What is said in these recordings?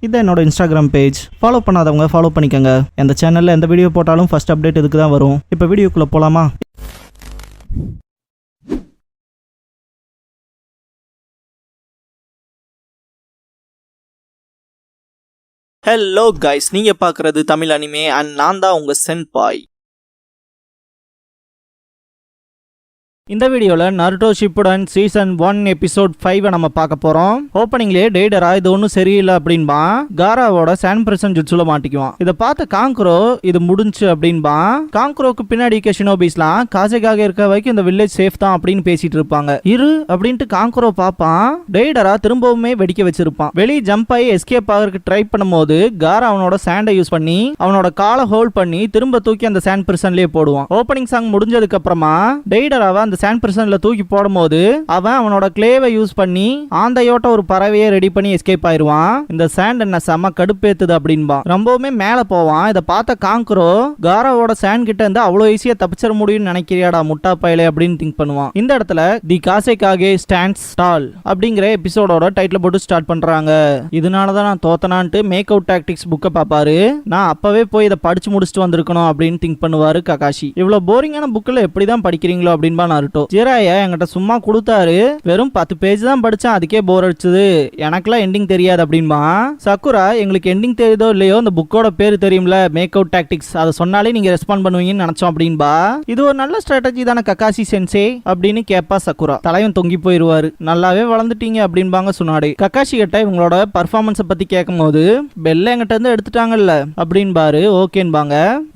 இதான் என்னோட Instagram page. Follow பண்ணாதவங்க ஃபாலோ பண்ணிக்கோங்க. இந்த சேனலில் எந்த வீடியோ போட்டாலும் ஃபர்ஸ்ட் அப்டேட் இதுக்கு தான் வரும். இப்போ வீடியோக்குள்ளே போகலாமா? ஹலோ கைஸ், நீங்கள் பார்க்குறது தமிழ் அனிமே அண்ட் நான் தான் உங்கள் சென்பாய். இந்த வீடியோவில் நருட்டோ ஷிப்புடன் சீசன் 1 எபிசோட் 5 நம்ம பார்க்க போகிறோம். ஓப்பனிங்லேயே டெய்டரா இது ஒன்றும் சரியில்லை அப்படின்பா காராவோட சான் பிரசன் ஜுட்சுல மாட்டிக்குவான். இதை பார்த்த காங்க்ரோ இது முடிஞ்சு அப்படின்பா. காங்க்ரோக்கு பின்னாடி இருக்க ஷினோபிஸ்லாம் காசைக்காக இருக்க வரைக்கும் இந்த வில்லேஜ் சேஃப் தான் அப்படின்னு பேசிட்டு இருப்பாங்க. இரு அப்படின்ட்டு காங்க்ரோ பார்ப்பான். டெய்டரா திரும்பவுமே வெடிக்க வச்சிருப்பான். வெளியே ஜம்ப் ஆகி எஸ்கேப் ஆகிறதுக்கு ட்ரை பண்ணும்போது காரா அவனோட சாண்டை யூஸ் பண்ணி அவனோட காலை ஹோல்ட் பண்ணி திரும்ப தூக்கி அந்த சான் பிரசன்லேயே போடுவான். ஓப்பனிங் சாங் முடிஞ்சதுக்கு அப்புறமா டெய்டராவை அந்த சான் பிரசன்ல தூக்கி போடும்போது அவனோட கிளேவை யூஸ் பண்ணி ஆந்தையோட்ட ஒரு பறவையை ரெடி பண்ணி எஸ்கேப் ஆயிருவான். இந்த சாண்ட் என்ன செம கடுப்பேத்துது அப்படின்பா. ரொம்பவுமே மேல போவான். இதை பார்த்த காங்க்ரோ காராவோட சாண்ட் கிட்ட இருந்து அவ்வளோ ஈஸியா தப்பிச்சிட முடியும்னு நினைக்கிறியாடா முட்டா பயலே அப்படின்னு திங்க் பண்ணுவான். இந்த இடத்துல தி காசைக்காகே ஸ்டாண்ட்ஸ் டால் அப்படிங்கிற எபிசோடோட டைட்டில் போட்டு ஸ்டார்ட் பண்றாங்க. இதனாலதான் நான் தோத்தனான்ட்டு மேக் அவுட் டாக்டிக்ஸ் புக்கை பாப்பாரு. நான் அப்பவே போய் இதை படிச்சு முடிச்சுட்டு வந்திருக்கணும் அப்படின்னு திங்க் பண்ணுவாரு ககாஷி. இவ்வளவு போரிங்கான புக்கில் எப்படிதான் படிக்கிறீங்களோ அப்படின்பா நருட்டோ. ஜிராயா என்கிட்ட சும்மா கொடுத்தாரு, வெறும் 10 பேஜ் தான் படிச்சான், அதுக்கே போர் அடிச்சது, எனக்குலாம் எண்டிங் தெரியாது அப்படின்பா. சக்குரா எங்களுக்கு எண்டிங் தெரியுதோ இல்லையோ இந்த புக்கோட பேர் தெரியும்ல, மேக் அவுட் டாக்டிக்ஸ், அதை சொன்னாலே நீங்க ரெஸ்பாண்ட் பண்ணுவீங்கன்னு நினைச்சோம் அப்படின்பா. இது ஒரு நல்ல ஸ்ட்ராட்டஜி தானே ககாஷி சென்சே அப்படின்னு கேப்பா சக்குரா. தலைவன் தொங்கி போயிருவாரு. நல்லாவே வளர்ந்துட்டீங்க அப்படின்பாங்க சுனாடே. ககாஷி கிட்ட இவங்களோட பர்ஃபார்மன்ஸை பத்தி கேட்கும் போது பெல்ல என்கிட்ட இருந்து எடுத்துட்டாங்கல்ல அப்படின்பாரு. ஓகேன்பாங்க.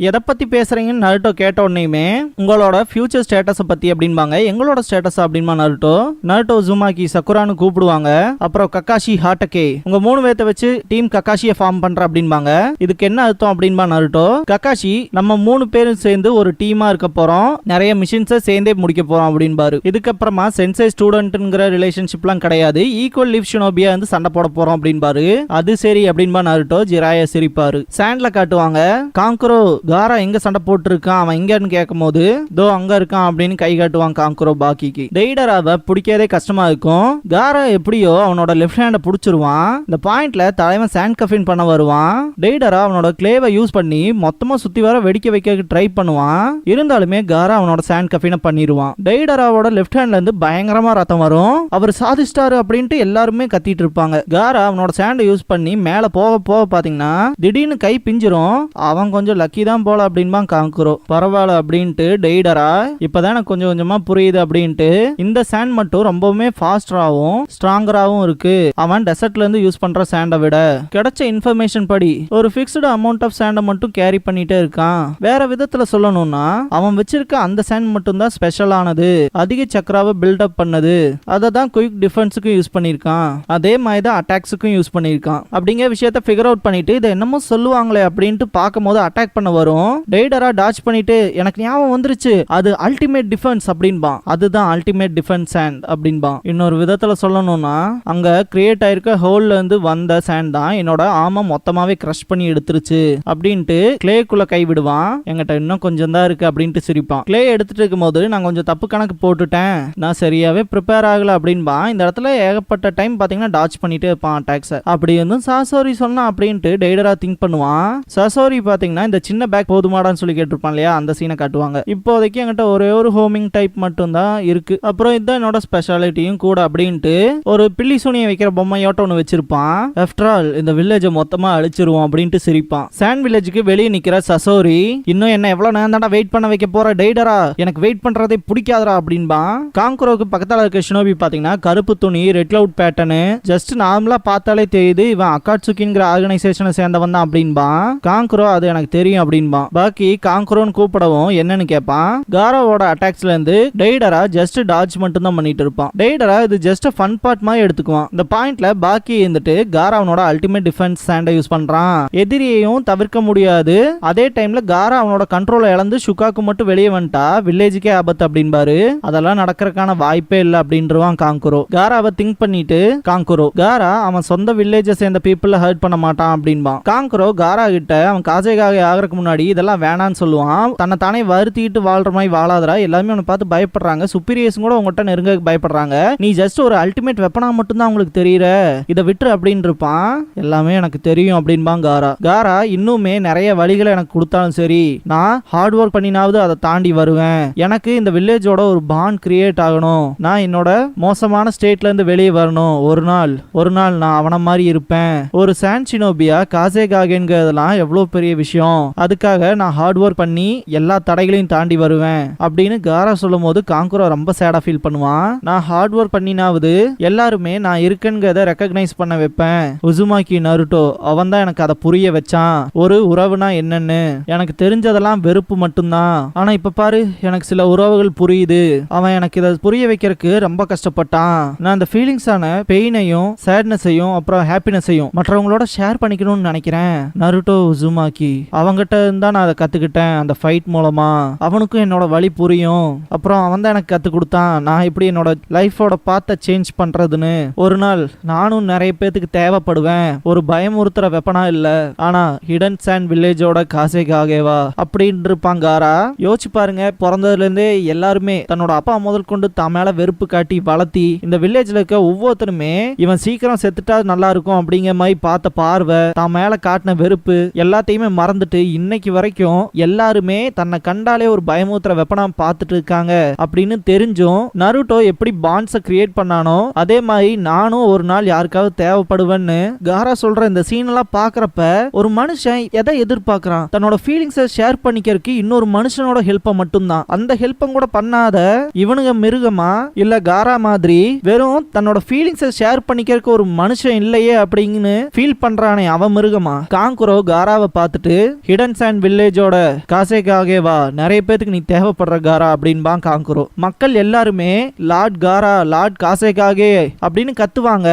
எதை பத்தி பேசுறீங்கன்னு நருட்டோ கேட்ட உடனேயுமே உங்களோட ஃபியூச்சர் ஸ்டேட்டஸை பத்தி அப்படின்பாங்க. எங்களோட ஸ்டேட்டஸ் அப்படிமா நருட்டோ ஜுமாக்கி சக்குரான்னு கூப்பிடுவாங்க. அப்புறம் ககாஷி ஹாட்டகே உங்க 3 பேர்த்த வச்சு டீம் ககாஷியை ஃபார்ம் பண்ற அப்படின்பாங்க. இதுக்கு என்ன அர்த்தம் அப்படின்பா நருட்டோ. ககாஷி நம்ம 3 பேரும் சேர்ந்து ஒரு டீமா இருக்க போறோம், நிறைய மிஷின்ஸை சேர்ந்தே முடிக்க போறோம் அப்படின்பாரு. இதுக்கப்புறமா சென்சை ஸ்டூடெண்ட்ங்கிற ரிலேஷன்ஷிப்லாம் கிடையாது, ஈக்குவல் லிவ் ஷினோபியா வந்து சண்டை போட போறோம் அப்படின்பாரு. அது சரி அப்படின்பா நருட்டோ. ஜிராயா சிரிப்பாரு. சாண்ட்ல காட்டுவாங்க. காங்க்ரோ காரா எங்க சண்டை போட்டு இருக்கான், அவன் எங்கன்னு கேட்கும் போது தோ அங்க இருக்கான் அப்படின்னு கை காட்டுவான் காங்க்ரோ பாக்கிக்கு. டெய்டராவை பிடிக்கிறதே கஷ்டமா இருக்கும். காரா எப்படியோ அவனோட லெஃப்ட் ஹேண்டை பிடிச்சிருவான். இந்த பாயிண்ட்ல தலைவன் சாண்ட் கஃபின் பண்ண வருவான். டெய்டரா அவனோட கிளேவை யூஸ் பண்ணி மொத்தமா சுத்தி வர வெடிக்க வைக்க ட்ரை பண்ணுவான். இருந்தாலுமே காரா அவனோட சாண்ட் கஃபினை பண்ணிடுவான். டெய்டராவோட லெஃப்ட் ஹேண்ட்ல இருந்து பயங்கரமா ரத்தம் வரும். அவர் சாதிச்சிட்டாரு அப்படின்ட்டு எல்லாருமே கத்திட்டு இருப்பாங்க. காரா அவனோட சாண்டை யூஸ் பண்ணி மேல போக போக பாத்தீங்கன்னா திடீர்னு கை பிஞ்சிரும். அவன் கொஞ்சம் லக்கி தான் போல அப்படின்பா காங்க்ரோ. பரவாயில்ல அப்படின்ட்டு டெய்டரா இப்பதான் எனக்கு கொஞ்சம் கொஞ்சமா புரியுது அப்படின்ட்டு இந்த சாண்ட் மட்டும் ரொம்பவுமே ஃபாஸ்டராகவும் ஸ்ட்ராங்கராகவும் இருக்கு. அவன் டெசர்ட்ல இருந்து யூஸ் பண்ற சாண்டை விட கிடைச்ச இன்ஃபர்மேஷன் படி ஒரு ஃபிக்ஸ்டு அமௌண்ட் ஆஃப் சாண்டை மட்டும் கேரி பண்ணிட்டே இருக்கான். வேற விதத்துல சொல்லணும்னா அவன் வச்சிருக்க அந்த சாண்ட் மட்டும் தான் ஸ்பெஷலானது, அதிக சக்கராவை பில்ட் அப் பண்ணது. அதை தான் குயிக் டிஃபென்ஸுக்கும் யூஸ் பண்ணியிருக்கான், அதே மாதிரி தான் அட்டாக்ஸுக்கும் யூஸ் பண்ணியிருக்கான் அப்படிங்கிற விஷயத்த ஃபிகர் அவுட் பண்ணிட்டு இதை என்னமோ சொல்லுவாங்களே அப்படின்ட்டு பார்க்கும் போது அட்டாக் பண்ண வரும். டெய்டரா டாச் பண்ணிட்டு எனக்கு ஞாபகம் வந்துருச்சு, அது அல்டிமேட் டிஃபென்ஸ் அப்படின்பா. அதுதான் அல்டிமேட் டிஃபென்ஸ் சாண்ட் அப்படின்பா. இன்னொரு விதத்துல சொல்லணும்னா அங்க கிரியேட் ஆயிருக்க ஹோல்ல இருந்து வந்த சாண்ட் தான் என்னோட ஆமா மொத்தமாவே கிரஷ் பண்ணி எடுத்துருச்சு அப்படின்ட்டு கிளேக்குள்ள கை விடுவான். என்கிட்ட இன்னும் கொஞ்சம் தான் இருக்கு அப்படின்ட்டு சிரிப்பான். கிளே எடுத்துட்டு இருக்கும் போது நான் கொஞ்சம் தப்பு கணக்கு போட்டுட்டேன், நான் சரியாவே ப்ரிப்பேர் ஆகல அப்படின்பா. இந்த இடத்துல ஏகப்பட்ட டைம் பாத்தீங்கன்னா டாச் பண்ணிட்டே இருப்பான் அட்டாக்ஸ். அப்படி இருந்தும் சாசோரி சொன்னா அப்படின்ட்டு டெய்டரா திங்க் பண்ணுவான். சாசோரி பாத்தீங்கன்னா இந்த சின்ன பேக் போதுமாடான்னு சொல்லி கேட்டிருப்பான் இல்லையா, அந்த சீனை காட்டுவாங்க. இப்போதைக்கு என்கிட்ட ஒரே ஒரு ஹோமிங் டைப் மட்டும் தான் இருக்கு, அப்புறம் இதுதான் என்னோட ஸ்பெஷாலிட்டியும் கூட அப்படின்ட்டு ஒரு பில்லி சூனியை வைக்கிற பொம்மையோட்ட ஒன்று வச்சிருப்பான். ஆஃப்டர் ஆல் இந்த வில்லேஜை மொத்தமா அழிச்சிருவோம் அப்படின்ட்டு சிரிப்பான். சாண்ட் வில்லேஜுக்கு வெளியே நிக்கிற சசோரி இன்னும் என்ன எவ்வளவு நேரம் தாண்டா வெயிட் பண்ண வைக்க போற டெய்டரா, எனக்கு வெயிட் பண்றதே பிடிக்காதரா அப்படின்பா. காங்க்ரோக்கு பக்கத்துல இருக்க ஷினோபி பாத்தீங்கன்னா கருப்பு துணி, ரெட் கிளவுட் பேட்டர்னு, ஜஸ்ட் நார்மலா பார்த்தாலே தெரியுது இவன் அக்காட்சுக்கிங்கிற ஆர்கனைசேஷனை சேர்ந்தவன் தான் அப்படின்பா. காங்க்ரோ அது எனக்கு தெரியும் அப்படின்பா. பாக்கி காங்க்ரோன்னு கூப்பிடவும் என்னன்னு கேட்பான். காராவோட அட்டாக்ஸ்ல இருந்து டெய்டரா ஜஸ்ட் டாட்ச் மட்டும் தான் பண்ணிட்டு இருப்பான். டெய்டரா இது ஜஸ்ட் ஃபன் பார்ட் மாதிரி எடுத்துக்குவான். இந்த பாயிண்ட்ல பாக்கி இருந்துட்டு காரா அவனோட அல்டிமேட் டிஃபென்ஸ் சாண்டை யூஸ் பண்றான். எதிரியையும் தவிர்க்க முடியாது, அதே டைம்ல காரா அவனோட கண்ட்ரோலை இழந்து ஷுகாக்கு மட்டும் வெளியே வந்துட்டா வில்லேஜுக்கே ஆபத்து அப்படின்பாரு. அதெல்லாம் நடக்கிறதுக்கான வாய்ப்பே இல்லை அப்படின்றான் காங்க்ரோ. காராவை திங்க் பண்ணிட்டு காங்க்ரோ காரா அவன் சொந்த வில்லேஜை சேர்ந்த பீப்புள ஹர்ட் பண்ண மாட்டான் அப்படின்பா. காங்க்ரோ காரா கிட்ட அவன் காசைக்காக ஆகிறதுக்கு முன்னாடி இதெல்லாம் வேணான்னு சொல்லுவான். தன்னை தானே வருத்திட்டு வாழ்ற மாதிரி வாழாதரா, எல்லாமே அவனை பார்த்து பயப்படுறாங்க, சுப்பீரியர்ஸ் கூட உங்ககிட்ட நெருங்க பயப்படுறாங்க, நீ ஜஸ்ட் ஒரு அல்டிமேட் வெப்பனா மட்டும் தான் உங்களுக்கு தெரியற, இதை விட்டுரு அப்படின்னு இருப்பான். எல்லாமே எனக்கு தெரியும் அப்படின்பான் காரா. காரா இன்னுமே நிறைய வழிகளை எனக்கு கொடுத்தாலும் சரி, நான் ஹார்ட் ஒர்க் பண்ணினாவது அதை தாண்டி வருவேன். எனக்கு இந்த வில்லேஜோட ஒரு பாண்ட் கிரியேட் ஆகணும், நான் என்னோட மோசமான ஸ்டேட்ல இருந்து வெளியே வரணும். ஒரு நாள் நான் அவன மாதிரி இருப்பேன். ஒரு சான் ஷினோபியா காசேகாகேங்கிறதெல்லாம் எவ்வளவு பெரிய விஷயம், அதுக்காக நான் ஹார்ட் ஒர்க் பண்ணி எல்லா தடைகளையும் தாண்டி வருவேன் அப்படின்னு காரா சொல்லும் போது காங்குரோ ரொம்ப சேடா ஃபீல் பண்ணுவான். நான் ஹார்ட் ஒர்க் பண்ணினாவது எல்லாருமே நான் இருக்கேங்கிறத ரெக்கக்னைஸ் பண்ண வைப்பேன். உசுமாக்கி நருட்டோ அவன் தான் எனக்கு அதை புரிய வச்சான், ஒரு உறவுனா என்னன்னு. எனக்கு தெரிஞ்சதெல்லாம் வெறுப்பு மட்டும்தான், ஆனா இப்ப பாரு எனக்கு சில உறவுகள் புரியுது. அவன் எனக்கு இதை புரிய வைக்கிறதுக்கு ரொம்ப கஷ்டப்பட்டான். நான் அந்த ஃபீலிங்ஸான பெயினையும் சேட்னஸையும் அப்புறம் ஹாப்பினஸையும் மற்றவங்களோட ஷேர் பண்ணிக்கணும்னு நினைக்கிறேன். நருட்டோ உசுமாக்கி அவங்கிட்ட இருந்தா நான் அதை கத்துக்கிட்டேன். அந்த ஃபைட் மூலமா அவனுக்கும் என்னோட வழி புரியும். அப்புறம் அவன் தான் எனக்கு கத்து கொடுத்தான் நான் இப்படி என்னோட லைஃபோட பாத்த சேஞ்ச் பண்றதுன்னு. ஒரு நாள் நானும் நிறைய பேத்துக்கு தேவைப்படுவேன், ஒரு பயமுறுத்துற வெப்பனா இல்ல, ஆனா ஹிடன் சாண்ட் வில்லேஜோட காசேகாகேவா அப்படின்னு இருப்பாங்க. காரா யோசிச்சு பாருங்க, பிறந்ததுல இருந்தே எல்லாருமே தன்னோட அப்பா முதல் கொண்டு தான் மேல வெறுப்பு காட்டி வளர்த்தி இந்த வில்லேஜ்ல இருக்க ஒவ்வொருத்தருமே இவன் சீக்கிரம் செத்துட்டா நல்லா இருக்கும் அப்படிங்கிற மாதிரி பார்த்த பார்வை, தான் மேல காட்டின வெறுப்பு எல்லாத்தையுமே மறந்துட்டு இன்னைக்கு வரைக்கும் எல்லாருமே தன்னை கண்டாலே ஒரு பயமுறுத்துற வெப்பனா பார்த்துட்டு இருக்காங்க அப்படின்னு தெரிஞ்சும் நருட்டோ எப்படி பாண்ட்ஸை கிரியேட் பண்ணானோ அதே மாதிரி நானும் ஒரு நாள் யாருக்காவது தேவைப்படுவேன்னு காரா சொல்ற இந்த சீன் எல்லாம் பாக்குறப்ப ஒரு மனுஷன் எதை எதிர்பார்க்கறான், தன்னோட ஃபீலிங்ஸை ஷேர் பண்ணிக்கிறதுக்கு இன்னொரு மனுஷனோட ஹெல்ப்பை மட்டும்தான். அந்த ஹெல்ப்பை கூட பண்ணாத இவனுங்க மிருகமா இல்ல காரா மாதிரி வெறும் தன்னோட ஃபீலிங்ஸை ஷேர் பண்ணிக்கிறதுக்கு ஒரு மனுஷன் இல்லையே அப்படின்னு ஃபீல் பண்றானே அவன் மிருகமா. காங்குரோ காராவை பார்த்துட்டு ஹிடன் சாண்ட் வில்லேஜோட காசேகாகேவா நிறைய பேத்துக்கு நீ தேவைப்படுற காரா அப்படின்பா காங்குரோ. மக்கள் எல்லாருமே லார்ட் காரா லார்ட் காசேகாகே அப்படின்னு கத்துவாங்க.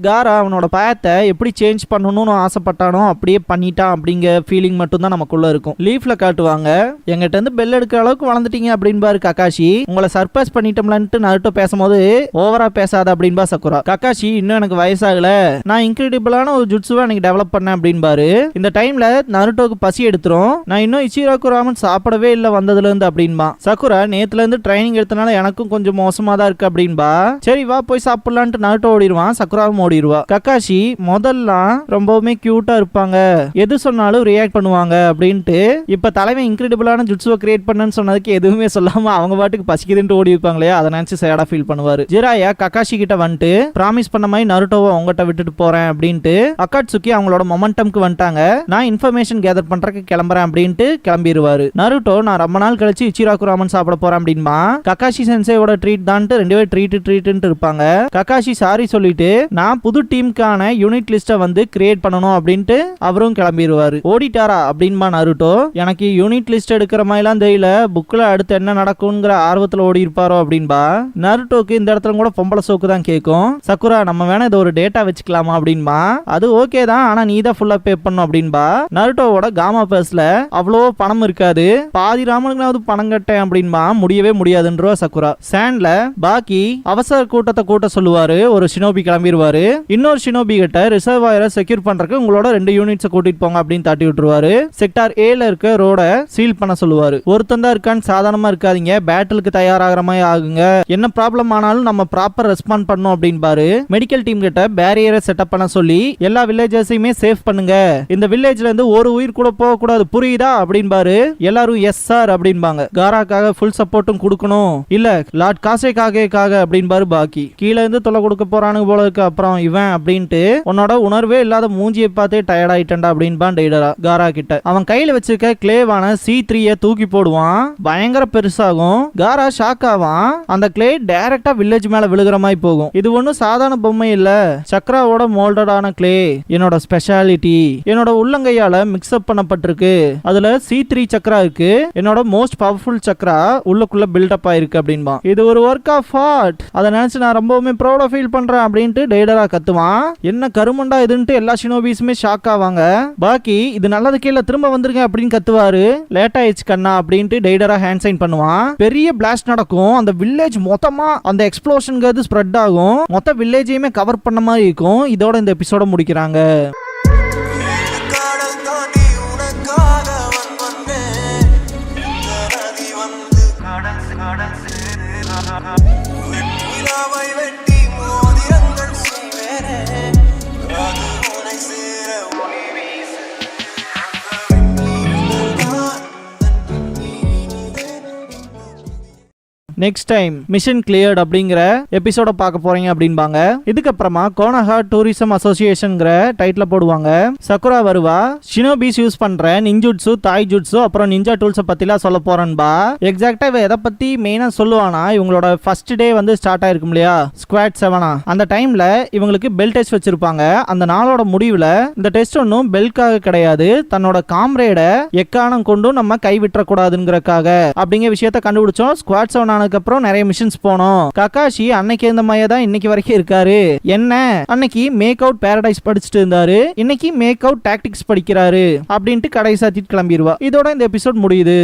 காரா அவனோட பயத்தை எப்படி சேஞ்ச் பண்ணணும்னு ஆசைப்பட்டானோ அப்படியே பண்ணிட்டான் அப்படிங்கிற ஃபீலிங் மட்டும் தான் நமக்குள்ள இருக்கும். லீஃப்ல காட்டுவாங்க, எங்கிட்ட இருந்து பெல் எடுக்கிற அளவுக்கு வளர்ந்துட்டீங்க அப்படின்பாரு கக்காஷி. உங்களை சர்ப்ரைஸ் பண்ணிட்டோம்லன்ட்டு நருட்டோ பேசும்போது ஓவரா பேசாத அப்படின்பா சக்குரா. கக்காஷி இன்னும் எனக்கு வயசாகல, நான் இன்கிரெடிபிளான ஒரு ஜுட்சுவை எனக்கு டெவலப் பண்ணேன் அப்படின்பாரு. இந்த டைம்ல நருட்டோக்கு பசி எடுத்துரும், நான் இன்னும் இச்சிராக்கு ராமன் சாப்பிடவே இல்லை வந்ததுல இருந்து அப்படின்பா. சக்குரா நேத்துல இருந்து ட்ரைனிங் எடுத்தனால எனக்கும் கொஞ்சம் மோசமா தான் இருக்கு அப்படின்பா. சரி வா போய் சாப்பிடலான்ட்டு நருட்டோ ஓடிடுவான், சக்குராவும் ஓடிடுவா. கக்காஷி முதல்லாம் ரொம்பவுமே கியூட்டா இருப்பாங்க, எது சொன்னாலும் ரியாக்ட் பண்ணுவாங்க அப்படின்ட்டு இப்ப தலைவன் இன்கிரெடிபிளான ஜுட்சுவை கிரியேட் பண்ணன்னு சொன்னதுக்கு எதுவுமே சொல்லாம அவங்க பாட்டுக்கு பசிக்குதுன்னு ஓடி இருப்பாங்களே, அதை நினைச்சு சேடா ஃபீல் பண்ணுவாரு. ஜிராயா கக்காஷி கிட்ட வந்துட்டு ப்ராமிஸ் பண்ண மாதிரி நருட்டோவை அவங்ககிட்ட விட்டுட்டு போறேன் அப்படின்ட்டு அக்காட்சுகி அவங்களோட மொமெண்டம்க்கு வந்துட்டாங்க, நான் இன்ஃபர்மேஷன் கேதர் பண்றதுக்கு கிளம்புறேன் அப்படின்ட்டு கிளம்பிடுவாரு. நருட்டோ நான் ரொம்ப நாள் கழிச்சு இச்சிராக்கு ராமன் சாப்பிட போறேன் அப்படின்பா. கக்காஷி சென்சேவோட ட்ரீட் தான் ரெண்டு பேரும் ட்ரீட் இருப்பாங்க. கக்காஷி சாரி சொல்லிட்டு நான் புது டீமுக்கான யூனிட் லிஸ்ட்டை வந்து கிரியேட் பண்ணணும் அப்படின்ட்டு அவரும் கிளம்பிடுவாரு. ஓடிட்டாரா அப்படின்பா நருட்டோ. எனக்கு யூனிட் லிஸ்ட் எடுக்கிற மாதிரிலாம் தெரியல, புக்ல அடுத்து என்ன நடக்கும்ங்கிற ஆர்வத்தில் ஓடி இருப்பாரோ அப்படின்பா. நருட்டோக்கு இந்த இடத்துல கூட பொம்பளை சோக்கு தான் கேட்கும். சக்குரா நம்ம வேணா இதை ஒரு டேட்டா வச்சுக்கலாமா அப்படின்பா. அது ஓகே தான், ஆனா நீ தான் ஃபுல்லா பே பண்ணும் அப்படின்பா. நருட்டோவோட காமா பர்ஸ்ல அவ்வளோ பணம் இருக்காது, பாதி ராமனுக்கு பணம் கட்டேன் அப்படின்பா. முடியவே முடியாதுன்றா சக்குரா. சாண்ட்ல பாக்கி அவசர கூட்டத்தை கூட்ட சொல்லுவாரு, ஒரு ஷினோபி கிளம்பிடுவாரு. இன்னொரு ஷினோபி கிட்ட ரிசர்வாயரை செக்யூர் பண்றதுக்கு உங்களோட 2 யூனிட்ஸ் கூட்டிட்டு போங்க அப்படின்னு தாட்டி விட்டுருவாரு. செக்டார் ஏல இருக்க ரோட சீல் பண்ண சொல்லுவாரு. ஒருத்தன் தான் இருக்கான்னு சாதாரணமா இருக்காதீங்க, பேட்டிலுக்கு தயாராகிற மாதிரி ஆகுங்க, என்ன ப்ராப்ளம் ஆனாலும் நம்ம ப்ராப்பர் ரெஸ்பாண்ட் பண்ணணும் அப்படின்பாரு. மெடிக்கல் டீம் கிட்ட பேரியரை செட்டப் பண்ண சொல்லி எல்லா வில்லேஜர்ஸையுமே சேஃப் பண்ணுங்க, இந்த வில்லேஜ்ல இருந்து ஒரு உயிர் கூட போக கூடாது புரியுதா அப்படின்பாரு. எல்லாரும் எஸ் சார் அப்படின்பாங்க. காராக்காக ஃபுல் சப்போர்ட்டும் கொடுக்கணும், இல்ல லார்ட் காசேகாகேக்காக அப்படின்பாரு. பாக்கி கீழே இருந்து தொலை கொடுக்க போறானுங்க போல இருக்கு, அப்புறம் இவன் அப்படின்ட்டு உன்னோட உணர்வே இல்லாத மூஞ்சியை பார்த்தே டயர்ட் ஆயிட்டா அப்படின்பான் டெய்டரா காரா கிட்ட. அவன் கையில வச்சிருக்க கிளேவான C3 தூக்கி போடுவான், பயங்கர பெருசாகும். காரா ஷாக் ஆவான், அந்த கிளே டைரக்டா வில்லேஜ் மேல விழுகிற மாதிரி போகும். இது ஒன்னும் சாதாரண பொம்மை இல்ல, சக்ராவோட மோல்டடான கிளே, என்னோட ஸ்பெஷாலிட்டி, என்னோட உள்ளங்கையால மிக்ஸ் அப் பண்ணப்பட்டிருக்கு, அதுல C3 சக்ரா இருக்கு, என்னோட மோஸ்ட் பவர்ஃபுல் சக்ரா உள்ளுக்குள்ள பில்டப் ஆயிருக்கு அப்படின்பா. இது ஒரு ஒர்க் ஆஃப் ஆர்ட், அதை நினைச்சு நான் ரொம்பவுமே ப்ரௌடா ஃபீல் பண்றேன் அப்படின்ட்டு டெய்டரா கத்துவான். என்ன கருமண்டா இதுன்ட்டு எல்லா ஷினோபிஸுமே ஷாக் ஆவாங்க. பாக்கி இது நல்லது கீழே திரும்ப வந்திருக்க அப்படின்னு கத்துவாரு. லேட் ஆயிடுச்சு கண்ணா அப்படின்ட்டு டெய்டரா ஹேண்ட் சைன் பண்ணுவான். பெரிய பிளாஸ்ட் நடக்கும், அந்த வில்லேஜ் மொத்தமா அந்த எக்ஸ்ப்ளோஷன்ங்கிறது ஸ்ப்ரெட் ஆகும், மொத்த வில்லேஜையுமே கவர் பண்ண மாதிரி இருக்கும். இதோட இந்த எபிசோட முடிக்கிறாங்க. நெக்ஸ்ட் டைம் மிஷன் கிளியர்ட் அப்படிங்கிற எபிசோட பார்க்க போறீங்க அப்படின்பாங்க. இதுக்கப்புறமா கோனஹா டூரிசம் அசோசியேஷன்ங்கிற டைட்டில் போடுவாங்க. சக்குரா வருவா ஷினோபிஸ் யூஸ் பண்ற நிஞ்சுட்சு தாய் ஜுட்சு அப்புறம் நிஞ்சா டூல்ஸை பத்திலாம் சொல்ல போறேன்பா. எக்ஸாக்டா இவ எதை பத்தி மெயினா சொல்லுவானா, இவங்களோட ஃபர்ஸ்ட் டே வந்து ஸ்டார்ட் ஆயிருக்கும் இல்லையா ஸ்குவாட் 7 அந்த டைம்ல இவங்களுக்கு பெல் டெஸ்ட் வச்சிருப்பாங்க. அந்த நாளோட முடிவுல இந்த டெஸ்ட் ஒன்னும் பெல்காக கிடையாது, தன்னோட காம்ரேட எக்கானம் கொண்டும் நம்ம கைவிட்டுற கூடாதுங்கிறக்காக அப்படிங்கிற விஷயத்த கண்டுபிடிச்சோம். ஸ்குவாட் 7 அப்புறம் நிறைய மிஷன்ஸ் போனோம். ககாஷி அன்னைக்கு இருந்த மாதிரி தான் இன்னைக்கு வரைக்கும் இருக்காரு. என்ன அன்னைக்கு மேக் அவுட் பாரடைஸ் படிச்சுட்டு இருந்தாரு, இன்னைக்கு மேக் அவுட் டாக்டிக்ஸ் படிக்கிறாரு அப்படின்ட்டு கடை சாத்திட்டு கிளம்பிடுவா. இதோட இந்த எபிசோட் முடியுது.